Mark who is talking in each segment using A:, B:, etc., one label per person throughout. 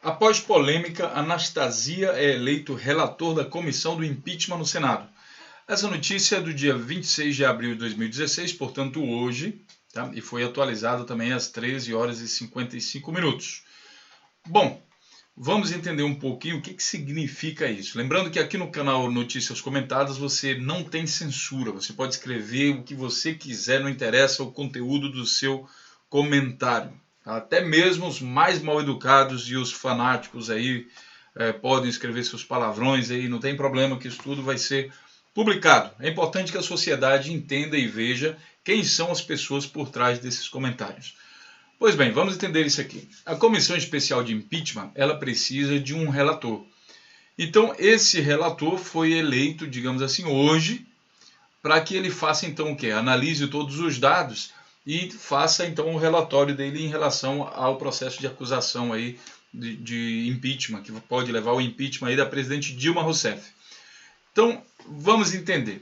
A: Após polêmica, Anastasia é eleito relator da comissão do impeachment no Senado. Essa notícia é do dia 26 de abril de 2016, portanto hoje, tá? E foi atualizada também às 13 horas e 55 minutos. Bom, vamos entender um pouquinho o que significa isso. Lembrando que aqui no canal Notícias Comentadas você não tem censura, você pode escrever o que você quiser, não interessa o conteúdo do seu comentário. Até mesmo os mais mal educados e os fanáticos aí podem escrever seus palavrões aí, não tem problema que isso tudo vai ser publicado. É importante que a sociedade entenda e veja quem são as pessoas por trás desses comentários. Pois bem, vamos entender isso aqui. A Comissão Especial de Impeachment, ela precisa de um relator. Então, esse relator foi eleito, digamos assim, hoje, para que ele faça então o quê? Analise todos os dados e faça então o relatório dele em relação ao processo de acusação aí de impeachment, que pode levar ao impeachment aí da presidente Dilma Rousseff. Então, vamos entender.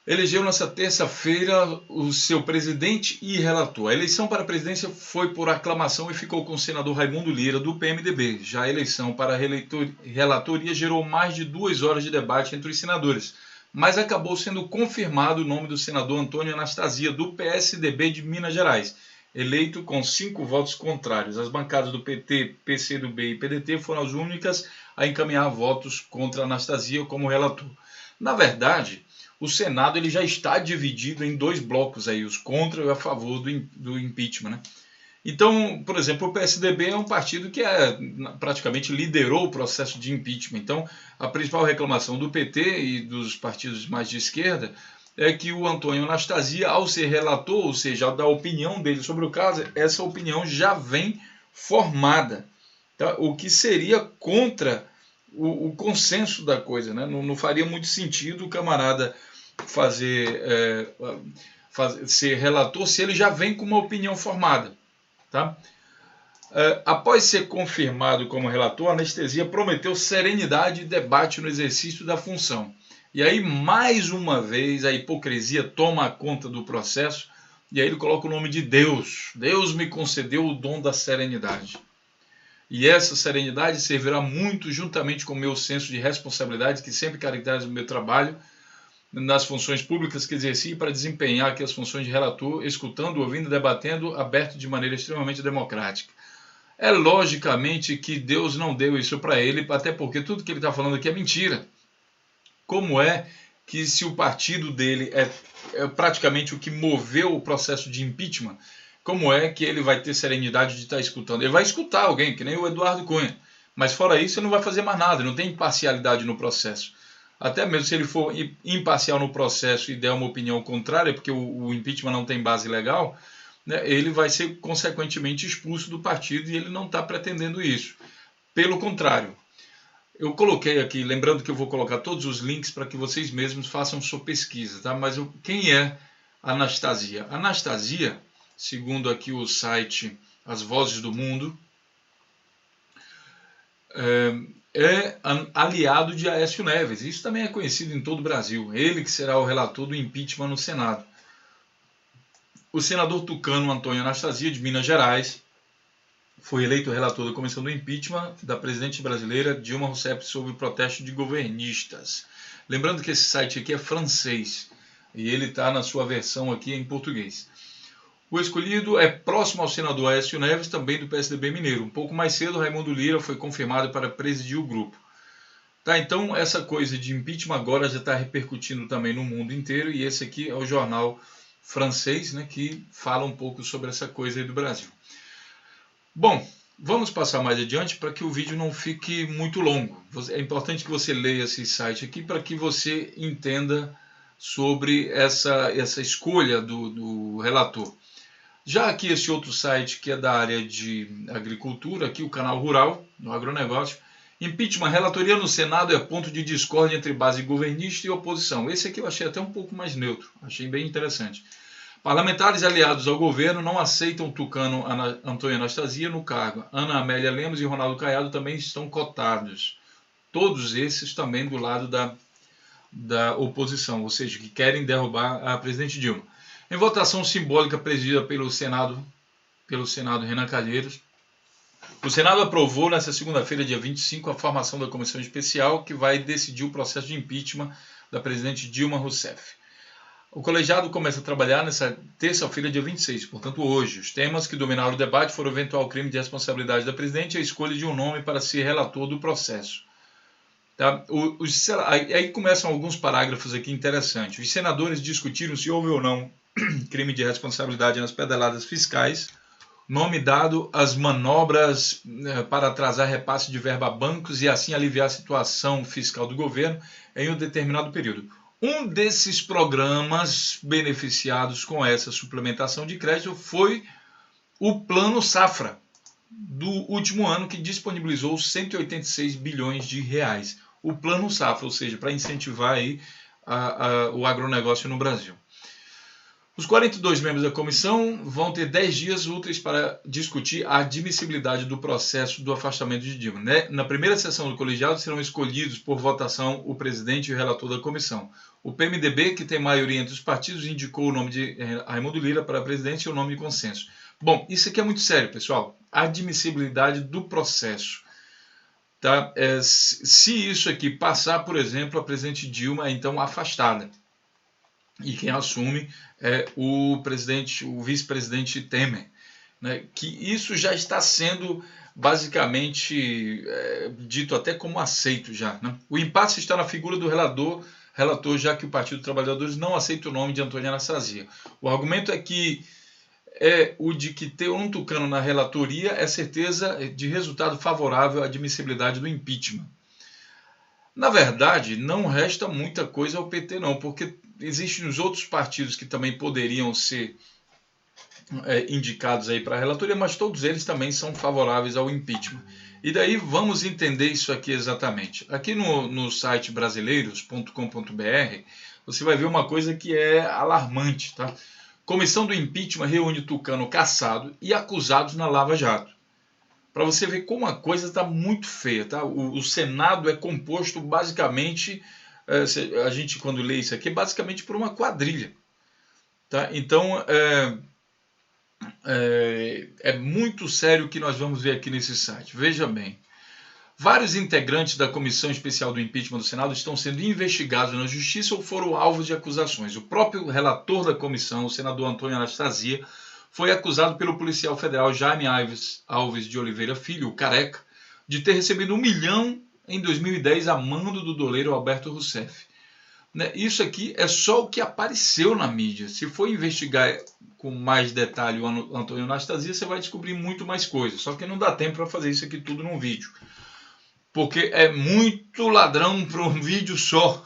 A: Elegeu nessa terça-feira o seu presidente e relator. A eleição para a presidência foi por aclamação e ficou com o senador Raimundo Lira, do PMDB. Já a eleição para a relatoria gerou mais de 2 horas de debate entre os senadores, mas acabou sendo confirmado o nome do senador Antônio Anastasia, do PSDB de Minas Gerais, eleito com 5 votos contrários. As bancadas do PT, PCdoB e PDT foram as únicas a encaminhar votos contra Anastasia como relator. Na verdade, o Senado ele já está dividido em 2 blocos, aí, os contra e a favor do impeachment. Né? Então, por exemplo, o PSDB é um partido que praticamente liderou o processo de impeachment. Então, a principal reclamação do PT e dos partidos mais de esquerda é que o Antônio Anastasia, ao ser relator, ou seja, ao dar a opinião dele sobre o caso, essa opinião já vem formada, tá? O que seria contra o consenso da coisa. Né? Não faria muito sentido o camarada ser relator se ele já vem com uma opinião formada. Tá? Após ser confirmado como relator, Anastasia prometeu serenidade e debate no exercício da função. E aí, mais uma vez, a hipocrisia toma conta do processo e aí ele coloca o nome de Deus. Deus me concedeu o dom da serenidade. E essa serenidade servirá muito juntamente com o meu senso de responsabilidade, que sempre caracteriza o meu trabalho nas funções públicas que exerci, para desempenhar aqui as funções de relator, escutando, ouvindo, debatendo, aberto de maneira extremamente democrática. É logicamente que Deus não deu isso para ele, até porque tudo que ele está falando aqui é mentira. Como é que, se o partido dele é praticamente o que moveu o processo de impeachment, como é que ele vai ter serenidade de estar escutando? Ele vai escutar alguém, que nem o Eduardo Cunha, mas fora isso ele não vai fazer mais nada, não tem imparcialidade no processo. Até mesmo se ele for imparcial no processo e der uma opinião contrária, porque o impeachment não tem base legal, né, ele vai ser consequentemente expulso do partido e ele não está pretendendo isso. Pelo contrário, eu coloquei aqui, lembrando que eu vou colocar todos os links para que vocês mesmos façam sua pesquisa, tá? Mas quem é Anastasia? Anastasia, segundo aqui o site As Vozes do Mundo, é aliado de Aécio Neves. Isso também é conhecido em todo o Brasil. Ele que será o relator do impeachment no Senado. O senador tucano Antônio Anastasia, de Minas Gerais, foi eleito relator da comissão do impeachment da presidente brasileira Dilma Rousseff sob o protesto de governistas. Lembrando que esse site aqui é francês e ele está na sua versão aqui em português. O escolhido é próximo ao senador Aécio Neves, também do PSDB mineiro. Um pouco mais cedo, Raimundo Lira foi confirmado para presidir o grupo. Tá, então essa coisa de impeachment agora já está repercutindo também no mundo inteiro, e esse aqui é o jornal francês, né, que fala um pouco sobre essa coisa aí do Brasil. Bom, vamos passar mais adiante para que o vídeo não fique muito longo. É importante que você leia esse site aqui para que você entenda sobre essa escolha do relator. Já aqui esse outro site que é da área de agricultura, aqui o Canal Rural, no agronegócio, impeachment, relatoria no Senado é ponto de discórdia entre base governista e oposição. Esse aqui eu achei até um pouco mais neutro, achei bem interessante. Parlamentares aliados ao governo não aceitam tucano Antônio Anastasia no cargo. Ana Amélia Lemos e Ronaldo Caiado também estão cotados. Todos esses também do lado da oposição, ou seja, que querem derrubar a presidente Dilma. Em votação simbólica presidida pelo Senado Renan Calheiros, O Senado aprovou nesta segunda-feira, dia 25, a formação da comissão especial que vai decidir o processo de impeachment da presidente Dilma Rousseff. O colegiado começa a trabalhar nessa terça-feira, dia 26, portanto hoje. Os temas que dominaram o debate foram o eventual crime de responsabilidade da presidente e a escolha de um nome para ser relator do processo. Tá? Aí começam alguns parágrafos aqui interessantes. Os senadores discutiram se houve ou não crime de responsabilidade nas pedaladas fiscais, nome dado às manobras para atrasar repasse de verba a bancos e assim aliviar a situação fiscal do governo em um determinado período. Um desses programas beneficiados com essa suplementação de crédito foi o Plano Safra do último ano, que disponibilizou 186 bilhões de reais. O Plano Safra, ou seja, para incentivar aí o agronegócio no Brasil. Os 42 membros da comissão vão ter 10 dias úteis para discutir a admissibilidade do processo do afastamento de Dilma. Na primeira sessão do colegiado serão escolhidos por votação o presidente e o relator da comissão. O PMDB, que tem maioria entre os partidos, indicou o nome de Raimundo Lira para presidente e o nome de consenso. Bom, isso aqui é muito sério, pessoal. A admissibilidade do processo. Tá? Se isso aqui passar, por exemplo, a presidente Dilma é então afastada. E quem assume é o vice-presidente Temer, né? Que isso já está sendo basicamente dito até como aceito já, né? O impasse está na figura do relator, já que o Partido dos Trabalhadores não aceita o nome de Antônio Anastasia. O argumento é que o de que ter um tucano na relatoria é certeza de resultado favorável à admissibilidade do impeachment. Na verdade, não resta muita coisa ao PT não, porque existem os outros partidos que também poderiam ser indicados aí para a relatoria, mas todos eles também são favoráveis ao impeachment. E daí vamos entender isso aqui exatamente. Aqui no site brasileiros.com.br você vai ver uma coisa que é alarmante, tá? Comissão do impeachment reúne tucano cassado e acusados na Lava Jato. Para você ver como a coisa está muito feia, tá? O Senado é composto basicamente, a gente quando lê isso aqui, basicamente por uma quadrilha, tá? Então é muito sério o que nós vamos ver aqui nesse site. Veja bem, vários integrantes da Comissão Especial do Impeachment do Senado estão sendo investigados na Justiça ou foram alvos de acusações. O próprio relator da comissão, o senador Antônio Anastasia, foi acusado pelo policial federal Jaime Alves de Oliveira Filho, o Careca, de ter recebido 1 milhão em 2010 a mando do doleiro Alberto Rousseff. Isso aqui é só o que apareceu na mídia. Se for investigar com mais detalhe o Antônio Anastasia, você vai descobrir muito mais coisas. Só que não dá tempo para fazer isso aqui tudo num vídeo. Porque é muito ladrão para um vídeo só.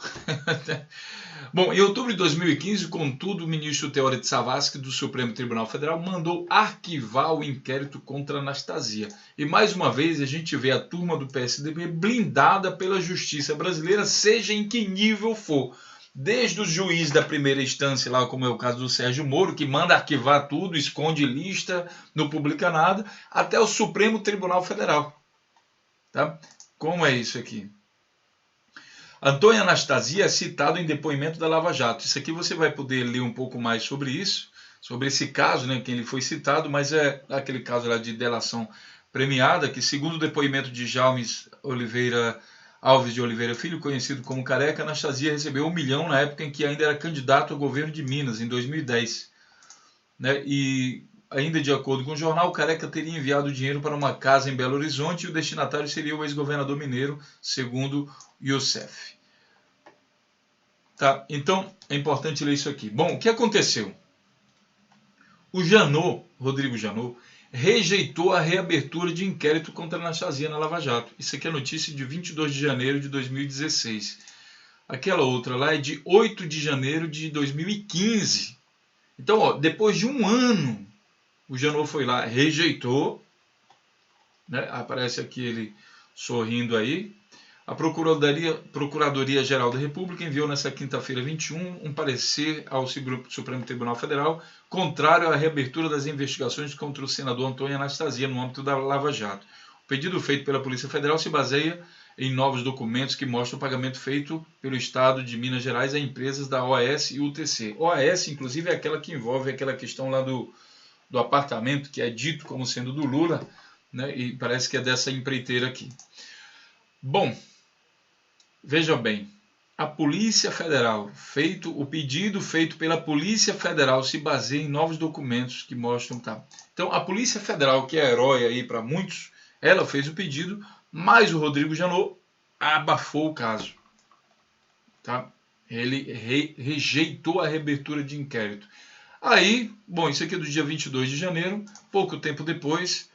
A: Bom, em outubro de 2015, contudo, o ministro Teófilo Zavascki do Supremo Tribunal Federal mandou arquivar o inquérito contra Anastasia. E mais uma vez a gente vê a turma do PSDB blindada pela justiça brasileira, seja em que nível for. Desde o juiz da primeira instância, lá como é o caso do Sérgio Moro, que manda arquivar tudo, esconde lista, não publica nada, até o Supremo Tribunal Federal. Tá? Como é isso aqui? Antônio Anastasia é citado em depoimento da Lava Jato. Isso aqui você vai poder ler um pouco mais sobre isso, sobre esse caso, né, que ele foi citado, mas é aquele caso lá de delação premiada, que segundo o depoimento de Jaime Alves de Oliveira Filho, conhecido como Careca, Anastasia recebeu 1 milhão na época em que ainda era candidato ao governo de Minas, em 2010. Né? E ainda de acordo com o jornal, Careca teria enviado dinheiro para uma casa em Belo Horizonte e o destinatário seria o ex-governador mineiro, segundo Youssef. Tá? Então, é importante ler isso aqui. Bom, o que aconteceu? O Rodrigo Janot, rejeitou a reabertura de inquérito contra Anastasia na Lava Jato. Isso aqui é notícia de 22 de janeiro de 2016. Aquela outra lá é de 8 de janeiro de 2015. Então, depois de um ano, o Janot foi lá, rejeitou, né? Aparece aqui ele sorrindo aí. A Procuradoria-Geral da República enviou nesta quinta-feira 21 um parecer ao Supremo Tribunal Federal contrário à reabertura das investigações contra o senador Antônio Anastasia no âmbito da Lava Jato. O pedido feito pela Polícia Federal se baseia em novos documentos que mostram o pagamento feito pelo Estado de Minas Gerais a empresas da OAS e UTC. OAS, inclusive, é aquela que envolve aquela questão lá do apartamento, que é dito como sendo do Lula, né? E parece que é dessa empreiteira aqui. Bom, veja bem, a Polícia Federal, o pedido feito pela Polícia Federal se baseia em novos documentos que mostram, tá? Então, a Polícia Federal, que é herói aí para muitos, ela fez o pedido, mas o Rodrigo Janot abafou o caso, tá? Ele rejeitou a reabertura de inquérito. Aí, bom, isso aqui é do dia 22 de janeiro, pouco tempo depois,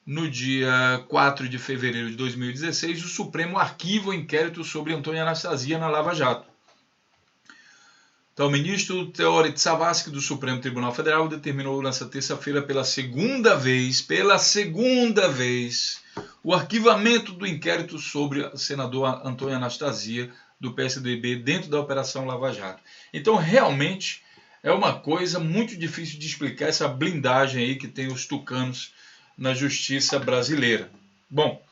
A: no dia 4 de fevereiro de 2016, o Supremo arquiva o inquérito sobre Antônia Anastasia na Lava Jato. Então, o ministro Teófilo Zavascki do Supremo Tribunal Federal determinou nesta terça-feira pela segunda vez, o arquivamento do inquérito sobre a senadora Antônia Anastasia do PSDB dentro da Operação Lava Jato. Então, realmente, é uma coisa muito difícil de explicar essa blindagem aí que tem os tucanos na justiça brasileira. Bom,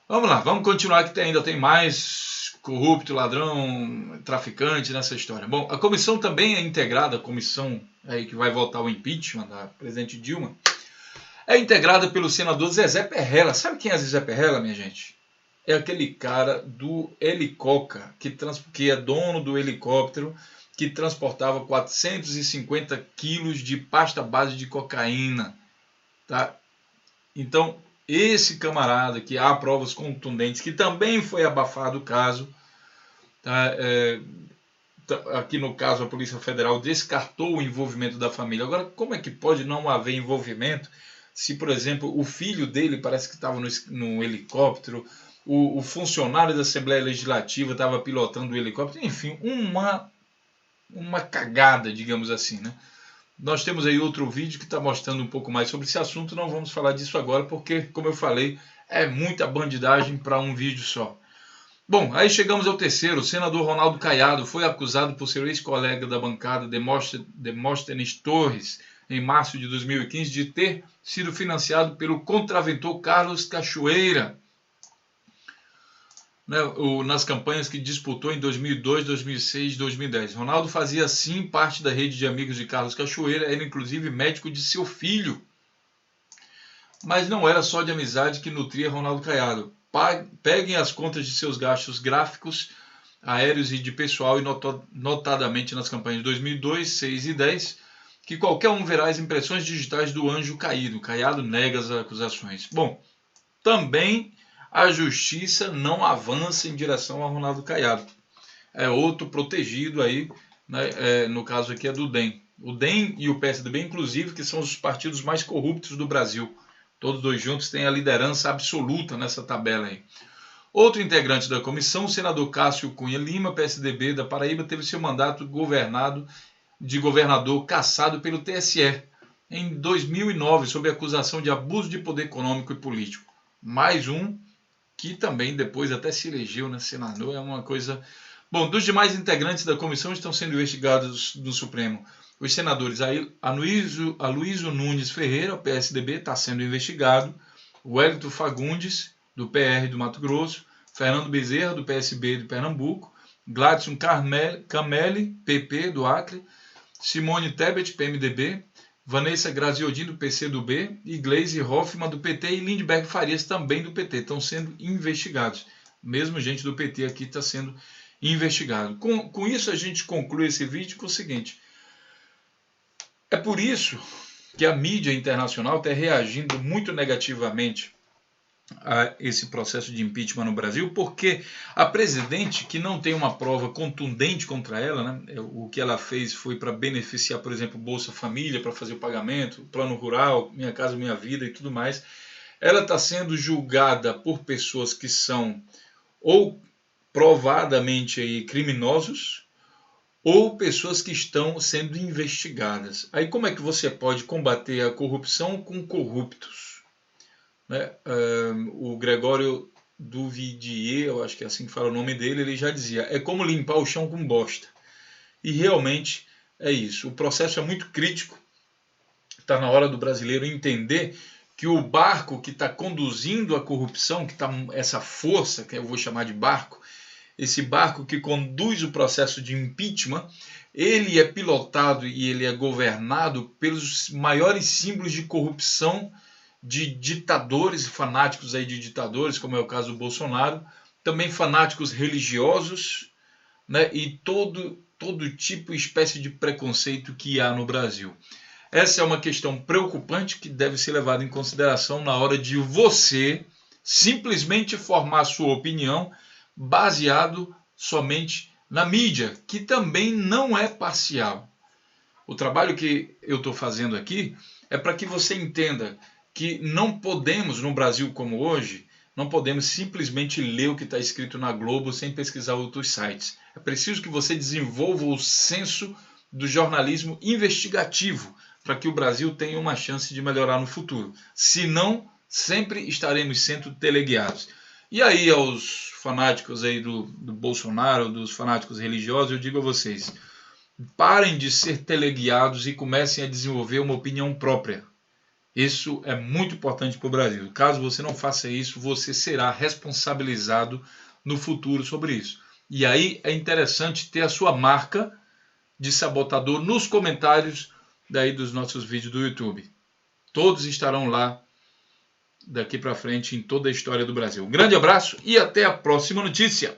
A: vamos lá, vamos continuar que ainda tem mais corrupto, ladrão, traficante nessa história. Bom, a comissão também é integrada, a comissão aí que vai votar o impeachment da presidente Dilma, é integrada pelo senador Zezé Perrella. Sabe quem é Zezé Perrella, minha gente? É aquele cara do Helicoca, que é dono do helicóptero que transportava 450 quilos de pasta base de cocaína, tá? Então, esse camarada, que há provas contundentes, que também foi abafado o caso, tá? Aqui no caso a Polícia Federal descartou o envolvimento da família. Agora, como é que pode não haver envolvimento se, por exemplo, o filho dele parece que estava no helicóptero, o funcionário da Assembleia Legislativa estava pilotando o helicóptero, enfim, uma cagada, digamos assim, né? Nós temos aí outro vídeo que está mostrando um pouco mais sobre esse assunto, não vamos falar disso agora porque, como eu falei, é muita bandidagem para um vídeo só. Bom, aí chegamos ao terceiro. O senador Ronaldo Caiado foi acusado por seu ex-colega da bancada, Demóstenes Torres, em março de 2015, de ter sido financiado pelo contraventor Carlos Cachoeira, né, nas campanhas que disputou em 2002, 2006 e 2010. Ronaldo fazia, sim, parte da rede de amigos de Carlos Cachoeira, era inclusive médico de seu filho. Mas não era só de amizade que nutria Ronaldo Caiado. Peguem as contas de seus gastos gráficos, aéreos e de pessoal, e notadamente nas campanhas de 2002, 6 e 10, que qualquer um verá as impressões digitais do anjo caído. Caiado nega as acusações. Bom, também a justiça não avança em direção a Ronaldo Caiado. É outro protegido aí, né? No caso aqui é do DEM. O DEM e o PSDB, inclusive, que são os partidos mais corruptos do Brasil. Todos dois juntos têm a liderança absoluta nessa tabela aí. Outro integrante da comissão, o senador Cássio Cunha Lima, PSDB da Paraíba, teve seu mandato de governador cassado pelo TSE em 2009, sob acusação de abuso de poder econômico e político. Mais um que também depois até se elegeu, né, senador, é uma coisa... Bom, dos demais integrantes da comissão estão sendo investigados no Supremo. Os senadores Aloysio Nunes Ferreira, PSDB, está sendo investigado. O Wellington Fagundes, do PR do Mato Grosso. Fernando Bezerra, do PSB de Pernambuco. Gladson Cameli, PP, do Acre. Simone Tebet, PMDB. Vanessa Graziodin, do PCdoB, e Gleisi Hoffmann, do PT, e Lindbergh Farias, também do PT, estão sendo investigados. Mesmo gente do PT aqui está sendo investigado. Com isso, a gente conclui esse vídeo com o seguinte: é por isso que a mídia internacional está reagindo muito negativamente a esse processo de impeachment no Brasil, porque a presidente, que não tem uma prova contundente contra ela, né, o que ela fez foi para beneficiar, por exemplo, Bolsa Família, para fazer o pagamento, Plano Rural, Minha Casa Minha Vida e tudo mais, ela está sendo julgada por pessoas que são ou provadamente aí criminosos, ou pessoas que estão sendo investigadas. Aí como é que você pode combater a corrupção com corruptos? Né? O Gregório Duvidier, eu acho que é assim que fala o nome dele, ele já dizia, é como limpar o chão com bosta. E realmente é isso. O processo é muito crítico. Está na hora do brasileiro entender que o barco que está conduzindo a corrupção, que está essa força, que eu vou chamar de barco, esse barco que conduz o processo de impeachment, ele é pilotado e ele é governado pelos maiores símbolos de corrupção de ditadores e fanáticos aí de ditadores, como é o caso do Bolsonaro, também fanáticos religiosos, né, e todo tipo e espécie de preconceito que há no Brasil. Essa é uma questão preocupante que deve ser levada em consideração na hora de você simplesmente formar sua opinião baseado somente na mídia, que também não é parcial. O trabalho que eu estou fazendo aqui é para que você entenda que não podemos, no Brasil como hoje, não podemos simplesmente ler o que está escrito na Globo sem pesquisar outros sites. É preciso que você desenvolva o senso do jornalismo investigativo para que o Brasil tenha uma chance de melhorar no futuro. Senão, sempre estaremos sendo teleguiados. E aí, aos fanáticos aí do Bolsonaro, dos fanáticos religiosos, eu digo a vocês, parem de ser teleguiados e comecem a desenvolver uma opinião própria. Isso é muito importante para o Brasil. Caso você não faça isso, você será responsabilizado no futuro sobre isso. E aí é interessante ter a sua marca de sabotador nos comentários daí dos nossos vídeos do YouTube. Todos estarão lá daqui para frente em toda a história do Brasil. Um grande abraço e até a próxima notícia.